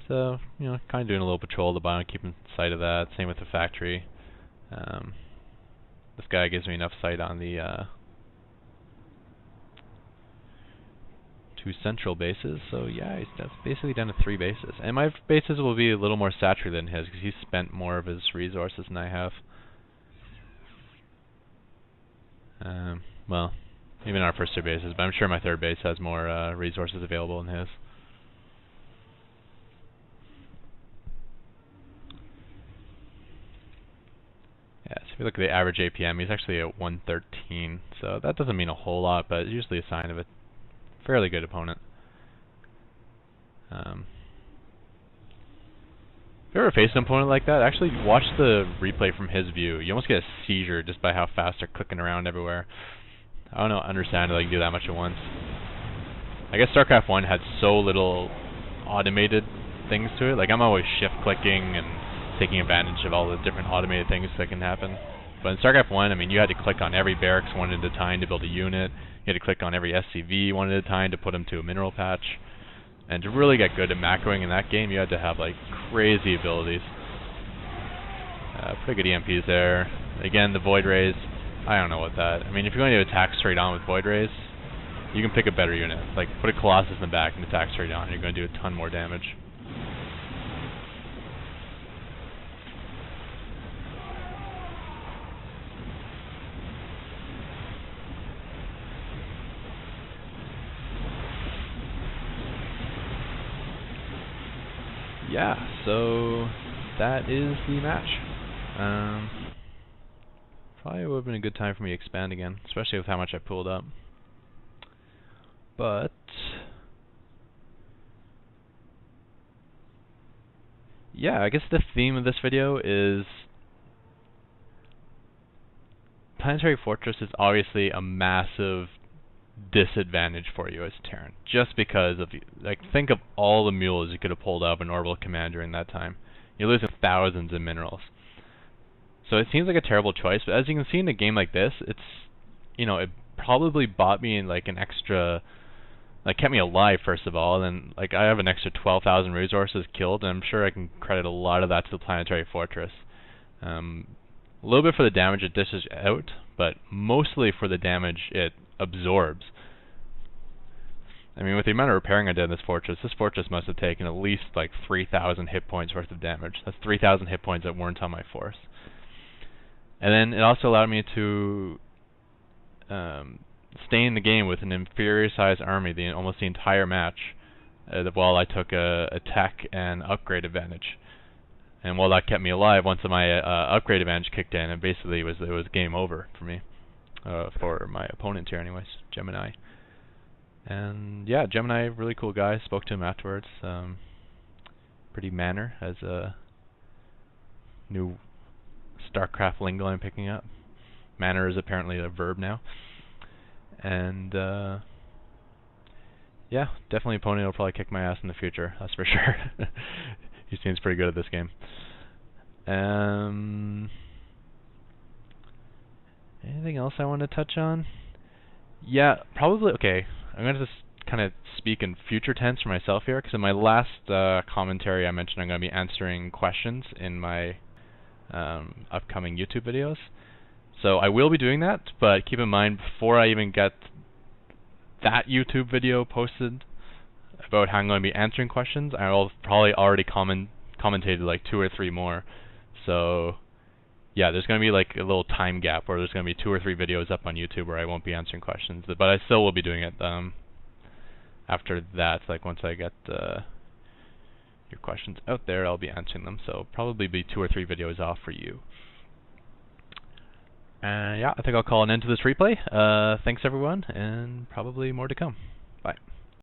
So, you know, kind of doing a little patrol of the biome, keeping sight of that. Same with the factory. This guy gives me enough sight on the 2 central bases. So yeah, that's basically down to 3 bases. And my bases will be a little more saturated than his because he's spent more of his resources than I have. Well, even our first 2 bases, but I'm sure my 3rd base has more resources available than his. Yeah, so if you look at the average APM, he's actually at 113, so that doesn't mean a whole lot, but it's usually a sign of a fairly good opponent. If you ever face an opponent like that, actually watch the replay from his view. You almost get a seizure just by how fast they're clicking around everywhere. I don't know, understand how they can do that much at once. I guess Starcraft 1 had so little automated things to it. Like, I'm always shift clicking and taking advantage of all the different automated things that can happen. But in Starcraft 1, I mean, you had to click on every barracks one at a time to build a unit. You had to click on every SCV one at a time to put them to a mineral patch. And to really get good at macroing in that game, you had to have, like, crazy abilities. Pretty good EMPs there. Again, the Void Rays, I don't know what that... I mean, if you're going to attack straight on with Void Rays, you can pick a better unit. Like, put a Colossus in the back and attack straight on, and you're going to do a ton more damage. Yeah, so that is the match. Probably would have been a good time for me to expand again, especially with how much I pulled up. But yeah, I guess the theme of this video is Planetary Fortress is obviously a massive disadvantage for you as Terran, just because of, like, think of all the mules you could have pulled up in Orbital Command during that time. You're losing thousands of minerals. So it seems like a terrible choice, but as you can see in a game like this, it's, you know, it probably bought me like an extra, like, kept me alive first of all, and then, like, I have an extra 12,000 resources killed, and I'm sure I can credit a lot of that to the Planetary Fortress. A little bit for the damage it dishes out, but mostly for the damage it absorbs. I mean, with the amount of repairing I did in this fortress must have taken at least like 3,000 hit points worth of damage. That's 3,000 hit points that weren't on my force. And then it also allowed me to stay in the game with an inferior sized army almost the entire match, while I took a tech and upgrade advantage. And while that kept me alive, once my upgrade advantage kicked in, and basically it was game over for me. For my opponent here anyways, Gemini. And yeah, Gemini, really cool guy, spoke to him afterwards. Pretty manner, as a new Starcraft lingo I'm picking up. Manner is apparently a verb now. And yeah, definitely opponent will probably kick my ass in the future, that's for sure. He seems pretty good at this game. Anything else I want to touch on? Yeah, probably, okay, I'm going to just kind of speak in future tense for myself here, because in my last commentary I mentioned I'm going to be answering questions in my upcoming YouTube videos. So I will be doing that, but keep in mind, before I even get that YouTube video posted about how I'm going to be answering questions, I'll probably already commentated like 2 or 3 more. So yeah, there's going to be like a little time gap where there's going to be 2 or 3 videos up on YouTube where I won't be answering questions, but I still will be doing it after that. Like, once I get your questions out there, I'll be answering them. So probably be 2 or 3 videos off for you. And yeah, I think I'll call an end to this replay. Thanks everyone, and probably more to come. Bye.